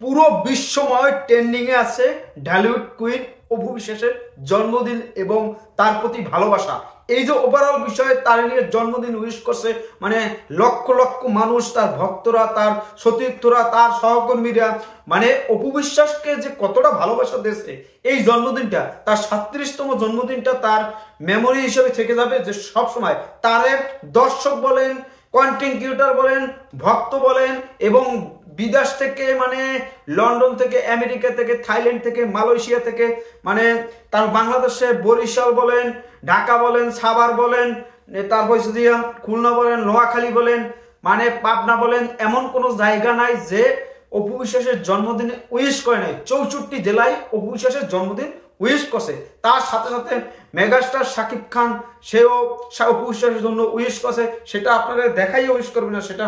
পুরো বিশ্বময় ট্রেন্ডিংয়ে আছে ঢালিউড কুইন অপু বিশ্বাসের জন্মদিন এবং তার প্রতি ভালোবাসা। এই যে ওভারঅল বিষয়ে তার নিয়ে জন্মদিন উইশ করছে, মানে লক্ষ লক্ষ মানুষ, তার ভক্তরা, তার সতীর্থরা, তার সহকর্মীরা, মানে অপু বিশ্বাসকে যে কতটা ভালোবাসা দিয়েছে। এই জন্মদিনটা, তার 37তম জন্মদিনটা তার মেমোরি হিসেবে থেকে যাবে, যে সবসময় তার দর্শক বলেন, কন্টেন্ট ক্রিয়েটর বলেন, ভক্ত বলেন এবং বিদেশ থেকে, মানে লন্ডন থেকে, আমেরিকা থেকে, থাইল্যান্ড থেকে, মালয়েশিয়া থেকে, মানে তার বাংলাদেশে বরিশাল বলেন, ঢাকা বলেন, সাভার বলেন, তারপর খুলনা বলেন, নোয়াখালী বলেন, মানে পাবনা বলেন, এমন কোনো জায়গা নাই যে অপু বিশ্বাসের জন্মদিনে উইশ করে নাই। 64 জেলায় অপু বিশ্বাসের জন্মদিন উইশ করছে। তার সাথে সাথে মেগাস্টার শাকিব খান, সেও অপু বিশ্বাসের জন্য উইশ করছে। সেটা আপনারা দেখাই উইশ করবে না, সেটা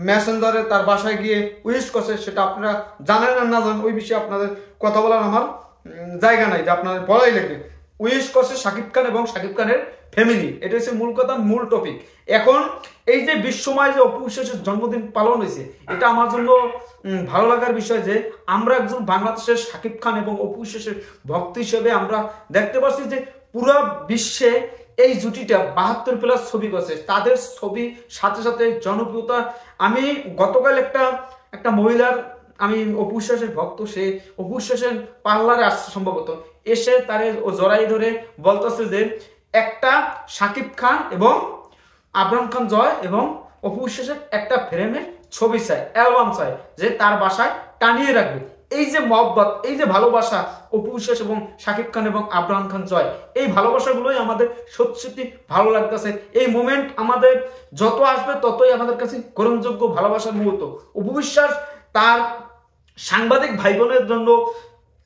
মেসেঞ্জারে তার বাসায় গিয়ে উইশ করছে। সেটা আপনারা জানেন না জানেন, ওই বিষয়ে আপনাদের কথা বলার আমার জায়গা নাই, যে আপনাদের বলাই লাগবে। উইশ করছে শাকিব খান এবং শাকিব খানের ফ্যামিলি। এটা হচ্ছে মূল কথা, মূল টপিক। এখন এই যে বিশ্বময় যে অপু বিশ্বাসের জন্মদিন পালন হয়েছে, এটা আমার জন্য ভালো লাগার বিষয় যে আমরা একজন বাংলাদেশের শাকিব খান এবং অপু বিশ্বাসের ভক্ত হিসেবে আমরা দেখতে পাচ্ছি যে পুরো বিশ্বে এই জুটিটা 72+ ছবি করছে। তাদের ছবি সাথে সাথে জনপ্রিয়তা। আমি গতকাল একটা মহিলার, আমি অপু বিশ্বাসের ভক্ত, সে অপু বিশ্বাসের পার্লারে আসছে সম্ভবত, এসে তারে ও জড়াই ধরে বলতেছে যে একটা শাকিব খান এবং আবরাম খান জয় এবং অপু বিশ্বাসের একটা ফ্রেমে ছবি চাই, অ্যালবাম চাই, যে তার বাসায় টানিয়ে রাখবে। এই যে মহব্বত, এই যে ভালোবাসা অপু বিশ্বাস এবং শাকিব খান এবং আবরাম খান জয়, এই ভালোবাসাগুলোই আমাদের সত্যি ভালো লাগতেছে। এই মোমেন্ট আমাদের যত আসবে ততই আমাদের কাছে গ্রহণযোগ্য ভালোবাসার মুহূর্ত। অপু বিশ্বাস তার সাংবাদিক ভাই বোনের জন্য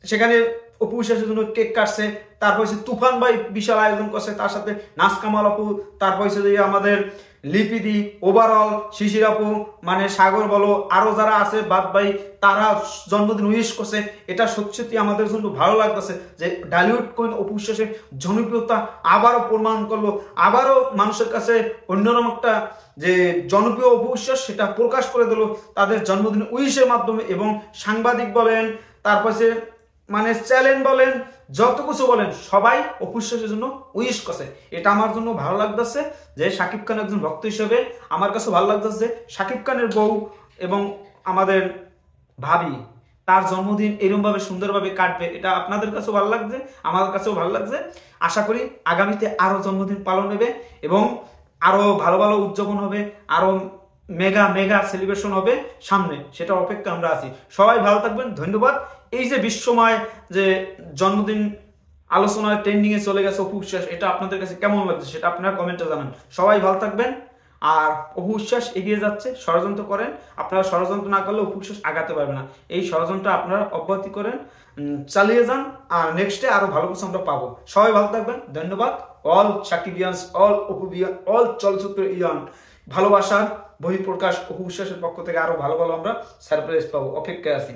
সেখানে অপু বিশ্বাসের জন্য কেক কাটছে। তারপর হচ্ছে তুফান ভাই বিশাল আয়োজন করছে, তার সাথে নাচ কামাল আপু, তারপর হচ্ছে যে আমাদের লিপিদি, ওভারঅল শিশির আপু, মানে সাগর বলো, আরো যারা আছে বাদ ভাই, তারা জন্মদিন উইশ করছে। এটা সত্যি আমাদের জন্য ভালো লাগতেছে যে ঢালিউড কুইন অপু বিশ্বাসের জনপ্রিয়তা আবারও প্রমাণ করলো, আবারও মানুষের কাছে অন্যরকম একটা যে জনপ্রিয় অপু বিশ্বাস সেটা প্রকাশ করে দিল তাদের জন্মদিন উইশের মাধ্যমে। এবং সাংবাদিক বলেন, তারপর মানে চ্যালেঞ্জ বলেন, যত কিছু বলেন, সবাই অপু বিশ্বাসের জন্য উইশ করছে। এটা আমার জন্য ভালো লাগতেছে যে শাকিব খান একজন ভক্ত হিসেবে আমার কাছে ভালো লাগতেছে। শাকিব খানের বউ এবং আমাদের ভাবি, তার জন্মদিন এরকম ভাবে সুন্দরভাবে কাটবে, এটা আপনাদের কাছেও ভালো লাগছে, আমার কাছেও ভালো লাগছে। আশা করি আগামীতে আরো জন্মদিন পালন হবে এবং আরো ভালো ভালো উদযাপন হবে, আরো মেগা মেগা সেলিব্রেশন হবে সামনে, সেটা অপেক্ষা আমরা আছি। সবাই ভালো থাকবেন, ধন্যবাদ। এই যে বিশ্বময় যে জন্মদিন আলোচনায় ট্রেন্ডিং এ চলে গেছে অপু বিশ্বাস, এটা আপনাদের কাছে কেমন লাগছে সেটা আপনারা কমেন্টে জানান। সবাই ভালো থাকবেন। আর অপু বিশ্বাস এগিয়ে যাচ্ছে, ষড়যন্ত্র করেন, আপনারা ষড়যন্ত্র না করলে অপু বিশ্বাস আগাতে পারবে না। এই ষড়যন্ত্র আপনারা অব্যাহতি করেন, চালিয়ে যান, আর নেক্সটে আরো ভালো কিছু আমরা পাবো। সবাই ভালো থাকবেন, ধন্যবাদ। অল সাকিবিয়ান্স, অল অপুবিয়ান, অল চলচ্চিত্র ইয়ান, ভালোবাসার বহিঃপ্রকাশ অপু বিশ্বাসের পক্ষ থেকে আরো ভালো ভালো আমরা সারপ্রাইজ পাবো, অপেক্ষায় আছি।